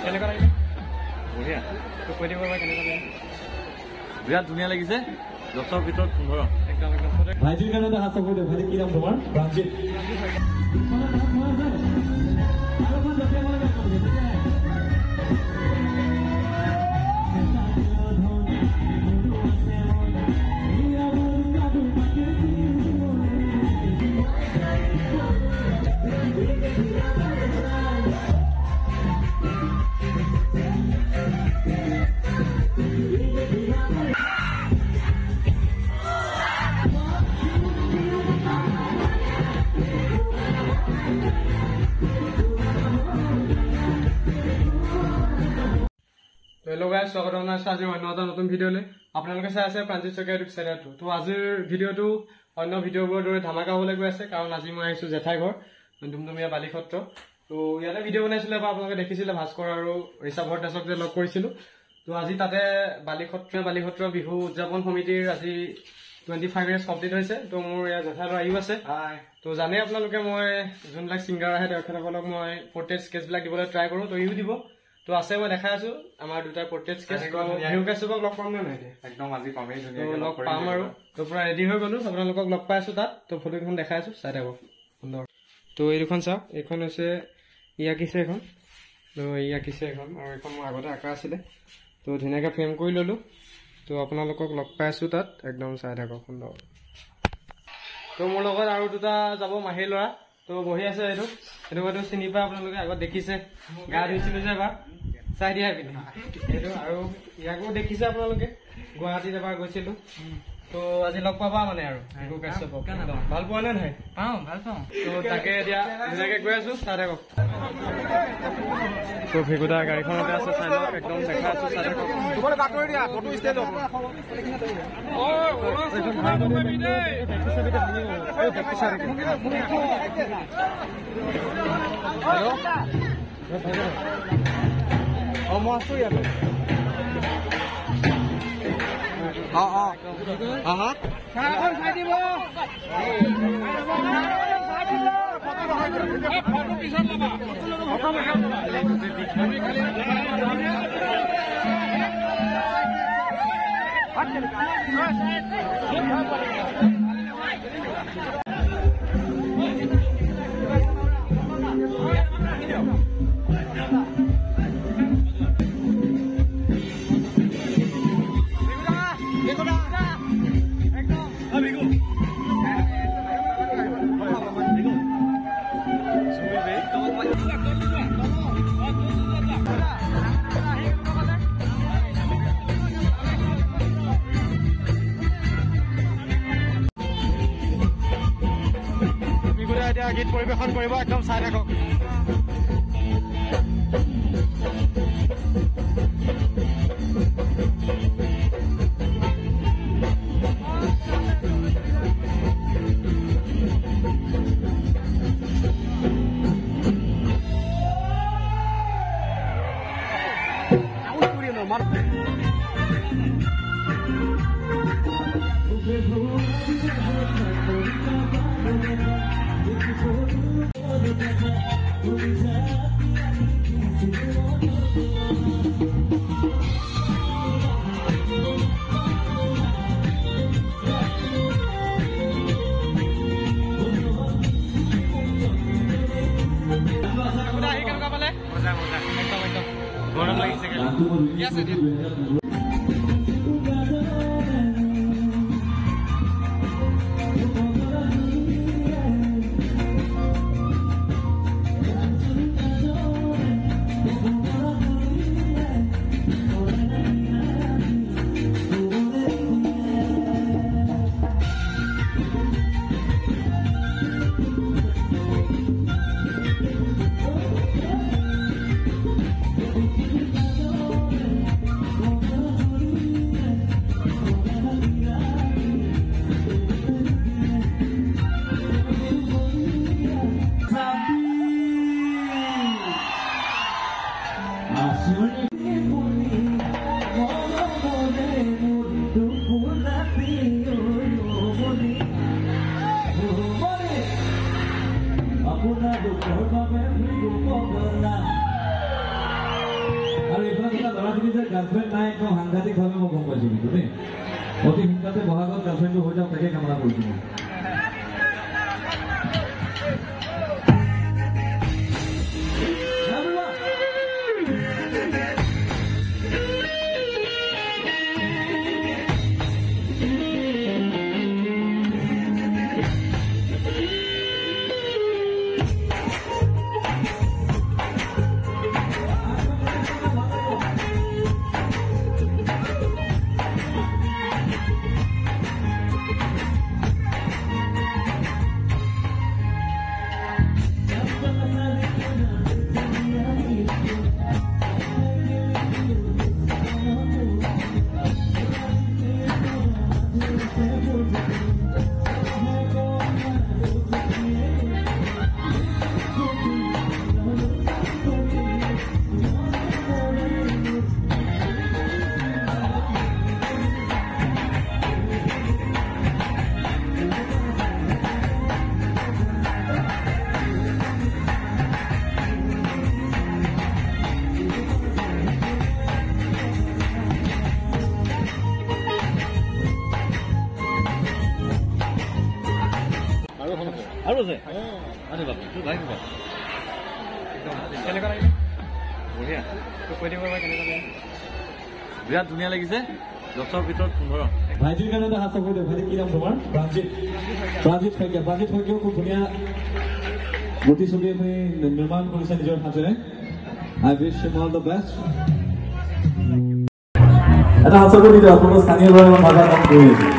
কেনেকুৱা লাগিছে বঢ়িয়া তো কৈ দিব কেনেকুৱা লাগিছে বিৰাট ধুনীয়া লাগিছে 10ৰ ভিতৰত 15 একদম একদম ভাইটিৰ কাৰণে এটা হাত চাপোৰ্ট ভাইটি কি নাম তোমাৰ প্ৰাঞ্জিত हेलो गाइस स्वागत जनाइছো আজিৰ অন্য এটা নতুন ভিডিঅ'লৈ আপোনালোকে চাই আছে প্ৰাঞ্জিত শইকীয়া ইউটিউব চেনেলটো তো আজিৰ ভিডিঅ'টো অন্য ভিডিঅ'বোৰৰ দৰে ধামাকা হ'বলৈ গৈ আছে কাৰণ আজি মই আহিছো জেঠাই ঘৰ দুমদুমীয়া বালিক্ষেত্ৰ তো ইয়াতে ভিডিঅ' বনাইছিলে বা আপোনালোকে দেখিছিলে ভাস্কৰ আৰু ঋষভ ভট্টাচাৰ্যক যে লগ কৰিছিলো তো আজি তাতে বালিক্ষেত্ৰ বিহু উদযাপন সমিতিৰ আজি 25 ইয়াৰ্স কমপ্লিট হৈছে তো মোৰ ইয়াৰ জেঠাই আহিও আছে তো জানে আপোনালোকে মই যোনবিলাক সিংগাৰ আহে তেখেতসকলক মই পোৰ্ট্ৰেইট স্কেচবিলাক দিবলৈ ট্ৰাই কৰোঁ তো ইউ দিব তো আছে মই দেখাই আছো আমাৰ দুটা পোৰ্ট্ৰেইট স্কেচ ভিউ কেছবক লগ পাম নাই একদম আজি পামেই ধুনীয়াকৈ লগ পাম আৰু তো পুৰা ৰেডি হৈ গলো আপোনালোকক লগ পাই আছো তাত তো ফটোখন দেখাই আছো চাই থাকক সুন্দৰ তো এই দুখন চাওক এইখন হৈছে ই আঁকিছে এখন তো ই আঁকিছে এখন আৰু এখন মোৰ আগতে আঁকা আছিলে তো ধুনীয়াকৈ ফ্ৰেম কৰি ললো তো আপোনালোকক লগ পাই আছো তাত একদম চাই থাকক সুন্দৰ তো মোৰ লগত আৰু দুটা যাব মাহী ল'ৰা তো বহি আছে এইটো চিনি পাই আপোনালোকে আগত দেখিছে গা ধুইছিলো যে এবাৰ চাই দিয়া পিনে এইটো আৰু ইয়াকো দেখিছে আপোনালোকে গুৱাহাটীত এবাৰ গৈছিলো তো আজি লগ পাবা মানে আৰু ভাল পোৱা নে নাই পাওঁ ভাল পাওঁ তো তাকে এতিয়া ধুনীয়াকে গৈ আছো চাই থাকক তো ভেগুদা গাড়ীখনতে আছে চাই লওক একদম দেখাই আছো চাই থাকক মই আছো ইয়াতে গীত পৰিবেশন কৰিব একদম চাই থাকক গৰম লাগিছে গাৰ্লফ্ৰেণ্ড নাই একদম সাংঘাতিকভাৱে মই গম পাইছোঁ কিন্তু দেই অতি সোনকালে বহাগত গাৰ্লফ্ৰেণ্ডটো হৈ যাওক তাকে কামনা কৰিছোঁ মই আৰু আছে আৰে বাপ তোৰ ভাই ক'ত কেনেকুৱা লাগিলে বঢ়িয়া তোক কৈ দিব কেনেকুৱা লাগিলে বিৰাট ধুনীয়া লাগিছে 10ৰ ভিতৰত 15 ভাইটিৰ কাৰণে এটা হাত চাপৰি দিয়ক ভাইটি কি নাম তোমাৰ প্ৰাঞ্জিত শইকীয়া খুব ধুনীয়া প্ৰতিছবি আপুনি নিৰ্মাণ কৰিছে নিজৰ হাতেৰে I wish him all the best এটা হাত চাপৰি দিয়ক আপোনাৰ স্থানীয় ল'ৰা ইমান ভাল কাম কৰি আছে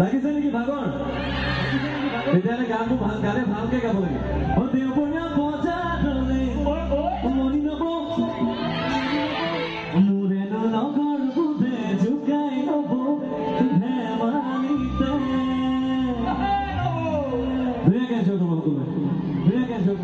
লাগিছে নেকি ভাগৰ তেতিয়াহ'লে গানটো গানে ভালকে গাব লাগে দেওবৰীয়া বজাৰলৈ মনি নব মোৰেনো লগৰ বুধে জোকাই নব ধেমালিতে ধুনীয়াকে জোক ধুনীয়াকে জোক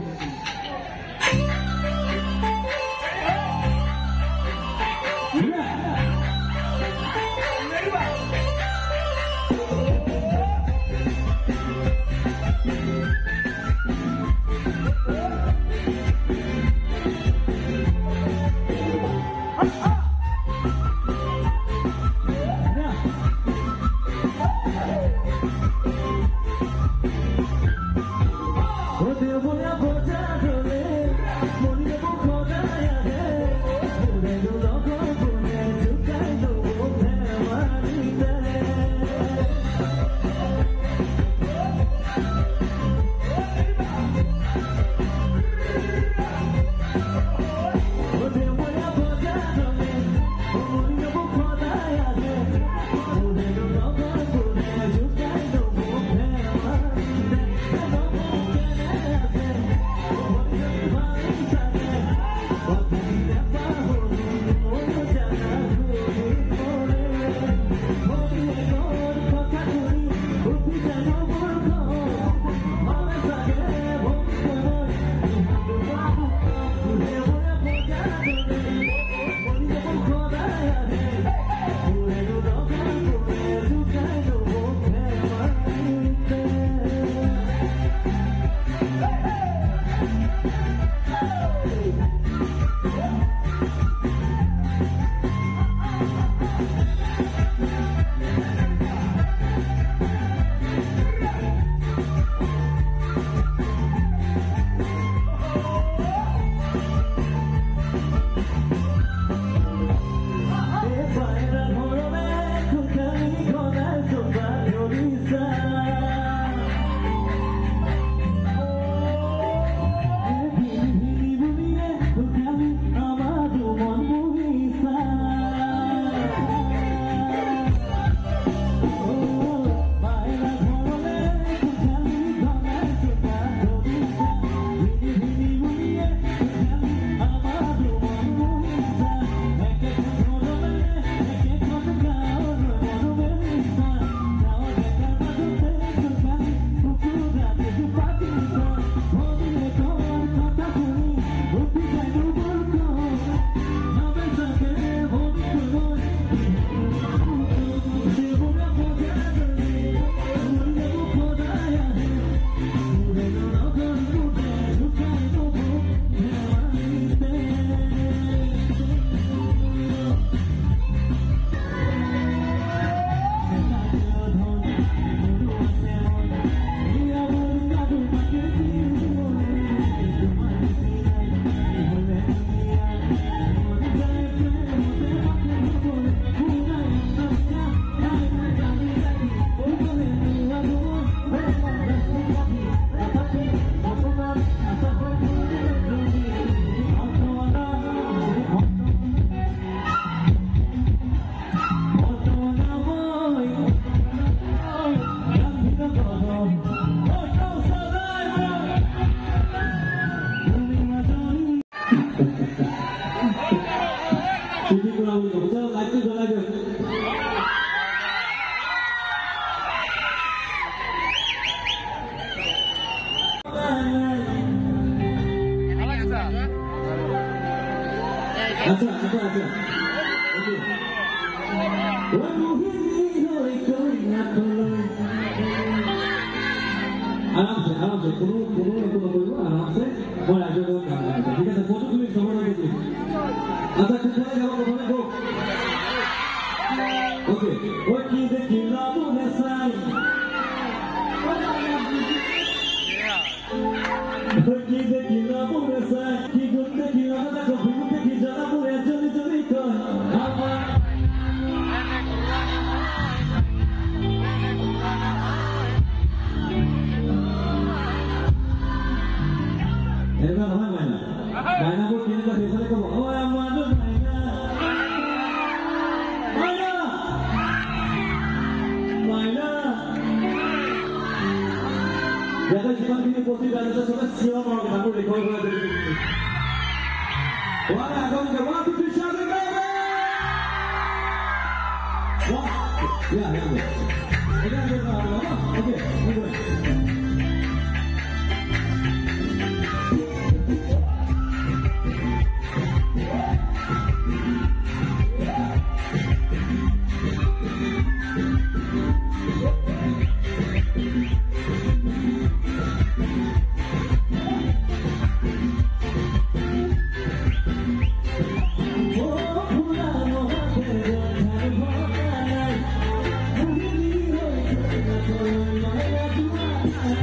Oh,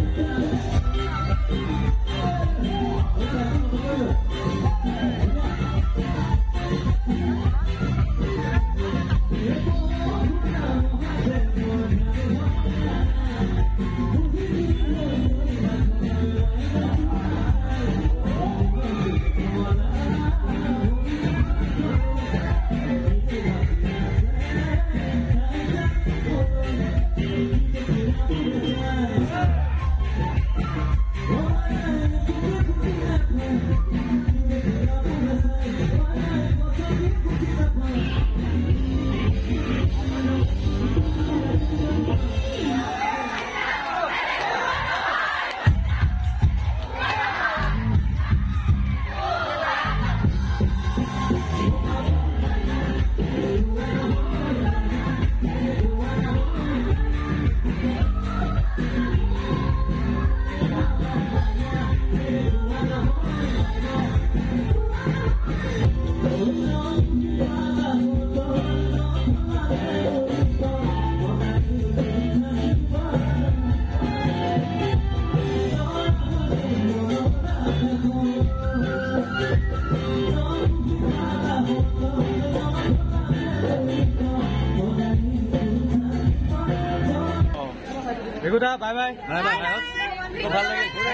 bye bye bye bye ভাল লাগিল